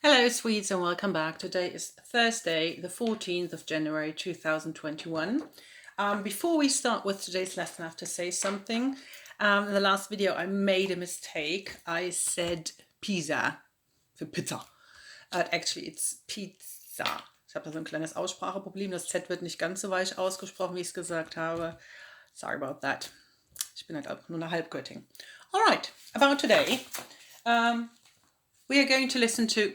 Hello Swedes and welcome back. Today is Thursday, the 14th of January 2021. Before we start with today's lesson, I have to say something. In the last video I made a mistake. I said pizza für Pizza. Actually it's pizza. Ich habe da so ein kleines Ausspracheproblem. Das Z wird nicht ganz so weich ausgesprochen, wie ich es gesagt habe. Sorry about that. Ich bin halt auch nur eine Halbgöttin. Alright, about today. We are going to listen to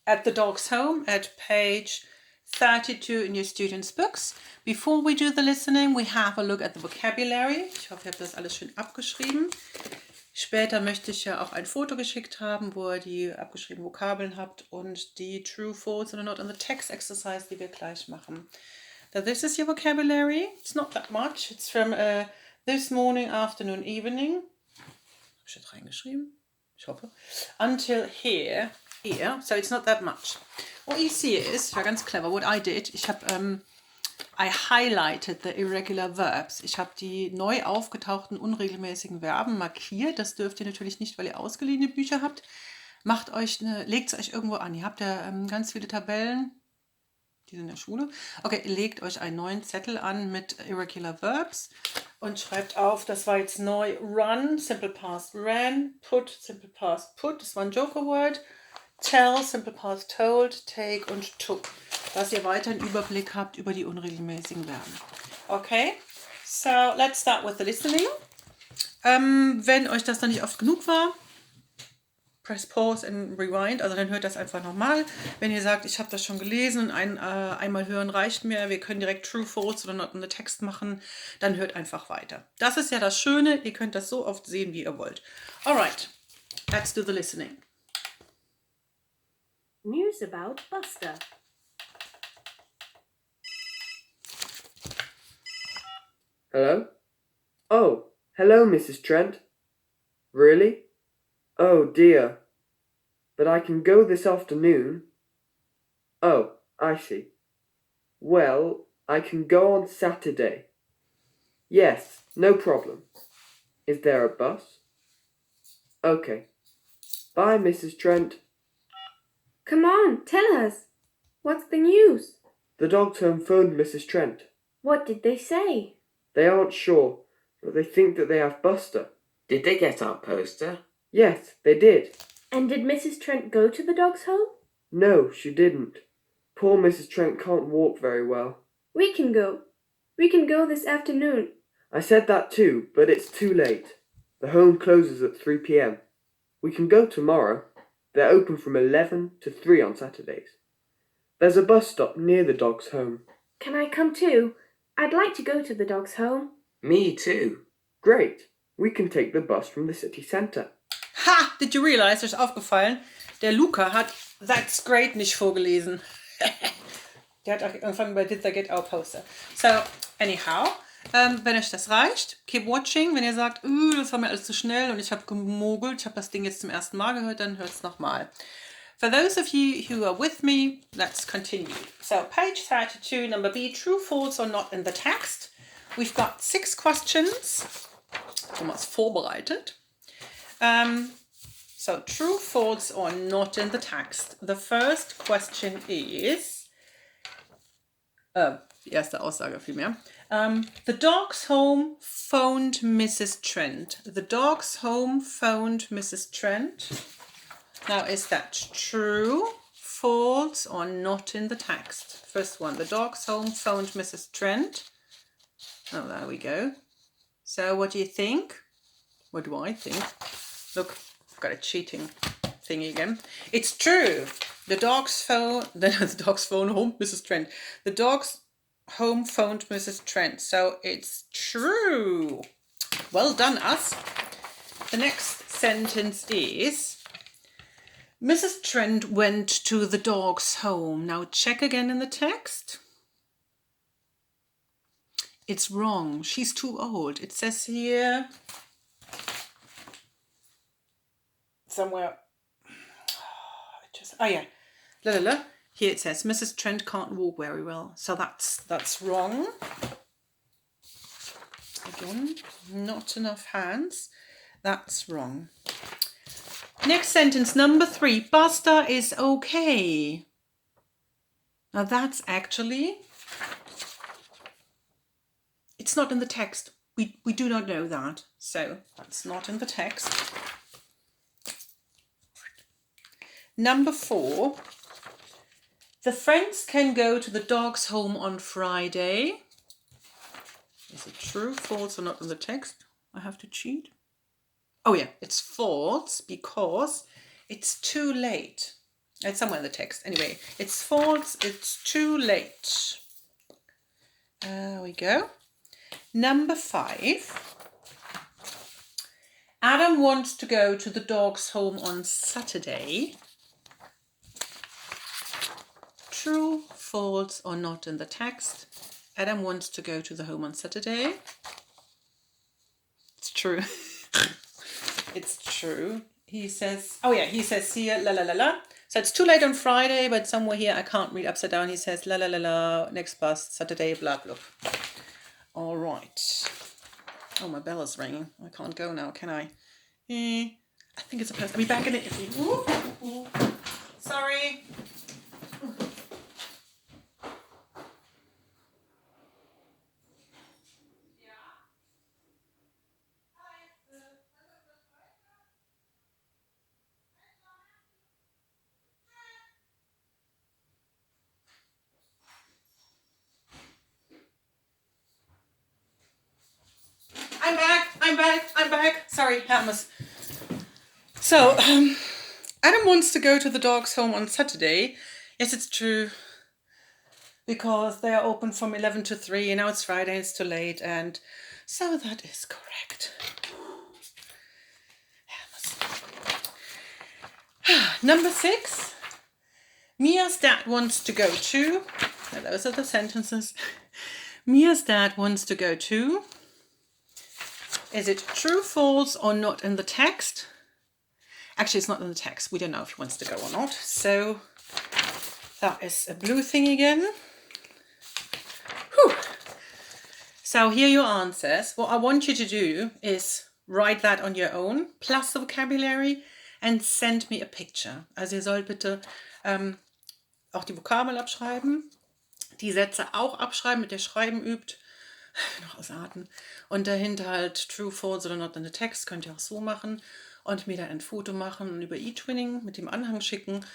At the Dog's Home at page 32 in your students' books. Before we do the listening, we have a look at the vocabulary. Ich hoffe, ihr habt das alles schön abgeschrieben. Später möchte ich ja auch ein Foto geschickt haben, wo ihr die abgeschriebenen Vokabeln habt und die True, False oder Not in the Text Exercise, die wir gleich machen. Now this is your vocabulary. It's not that much. It's from this morning, afternoon, evening. Habe ich das reingeschrieben? Ich hoffe. Until here, so it's not that much. What you see is, war ganz clever, what I did, I highlighted the irregular verbs. Ich habe die neu aufgetauchten unregelmäßigen Verben markiert. Das dürft ihr natürlich nicht, weil ihr ausgeliehene Bücher habt. Legt es euch irgendwo an. Ihr habt ja ganz viele Tabellen. Die sind in der Schule. Okay, legt euch einen neuen Zettel an mit irregular verbs und schreibt auf, das war jetzt neu, run, simple past ran, put, simple past put, das war ein Joker-Word, tell, simple past told, take und took, dass ihr weiter einen Überblick habt über die unregelmäßigen Verben. Okay, so let's start with the listening. Wenn euch das dann nicht oft genug war, press pause and rewind, also dann hört das einfach nochmal. Wenn ihr sagt, ich habe das schon gelesen und einmal hören reicht mir, wir können direkt True, False oder Not in the Text machen, dann hört einfach weiter. Das ist ja das Schöne, ihr könnt das so oft sehen, wie ihr wollt. Alright, let's do the listening. News about Buster. Hello? Oh, hello, Mrs. Trent. Really? Oh, dear. But I can go this afternoon. Oh, I see. Well, I can go on Saturday. Yes, no problem. Is there a bus? Okay. Bye, Mrs. Trent. Come on, tell us. What's the news? The Dog's Home phoned Mrs. Trent. What did they say? They aren't sure, but they think that they have Buster. Did they get our poster? Yes, they did. And did Mrs. Trent go to the dog's home? No, she didn't. Poor Mrs. Trent can't walk very well. We can go. We can go this afternoon. I said that too, but it's too late. The home closes at 3 p.m. We can go tomorrow. They're open from 11 to 3 on Saturdays. There's a bus stop near the dog's home. Can I come too? I'd like to go to the dog's home. Me too. Great. We can take the bus from the city centre. Ha! Did you realize, euch aufgefallen, der Luca hat That's Great nicht vorgelesen. Der hat auch angefangen bei Did They Get Our Poster. So, anyhow, wenn euch das reicht, keep watching. Wenn ihr sagt, das war mir alles zu schnell und ich habe gemogelt, ich habe das Ding jetzt zum ersten Mal gehört, dann hört es nochmal. For those of you who are with me, let's continue. So, page 32, number B, true, false or not in the text. We've got 6 questions. Thomas vorbereitet. So, true, false or not in the text. The first question is, die erste Aussage vielmehr. The dog's home phoned Mrs. Trent. The dog's home phoned Mrs. Trent. Now, is that true, false, or not in the text? First one, the dog's home phoned Mrs. Trent. Oh, there we go. So, what do you think? What do I think? Look, I've got a cheating thingy again. It's true. The dog's phone home Mrs. Trent. The dog's home phoned Mrs. Trent. So, it's true. Well done, us. The next sentence is, Mrs. Trent went to the dog's home. Now check again in the text. It's wrong. She's too old. It says here somewhere. Here it says Mrs. Trent can't walk very well. So that's wrong. Again, not enough hands. That's wrong. Next sentence, number 3. Pasta is okay. Now that's actually, it's not in the text. We do not know that. So that's not in the text. Number 4. The friends can go to the dog's home on Friday. Is it true, false, or not in the text? I have to cheat. Oh yeah, it's false because it's too late. It's somewhere in the text. Anyway, it's false, it's too late. There we go. Number 5. Adam wants to go to the dog's home on Saturday. True, false, or not in the text. Adam wants to go to the home on Saturday. It's true. It's true. He says, oh yeah, he says here, la la la la. So it's too late on Friday, but somewhere here, I can't read upside down. He says, la la la la, next bus, Saturday, blah blah. All right. Oh, my bell is ringing. I can't go now, can I? I think it's a person. I'll be back in it. Sorry. I'm back. Sorry, Hermes. So, Adam wants to go to the dog's home on Saturday. Yes, it's true. Because they are open from 11 to 3, and now it's Friday, it's too late, and so that is correct. Hermes. Number 6. Mia's dad wants to go to. Those are the sentences. Mia's dad wants to go to. Is it true, false, or not in the text? Actually, it's not in the text. We don't know if he wants to go or not. So that is a blue thing again. Whew. So here are your answers. What I want you to do is write that on your own, plus the vocabulary, and send me a picture. Also ihr sollt bitte auch die Vokabel abschreiben, die Sätze auch abschreiben, mit der Schreiben übt. Noch ausatmen. Und dahinter halt true, false oder not in the text. Könnt ihr auch so machen. Und mir dann ein Foto machen und über eTwinning mit dem Anhang schicken.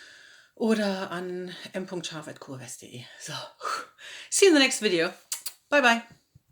Oder an m.scharf@kurwest.de. So. See you in the next video. Bye bye.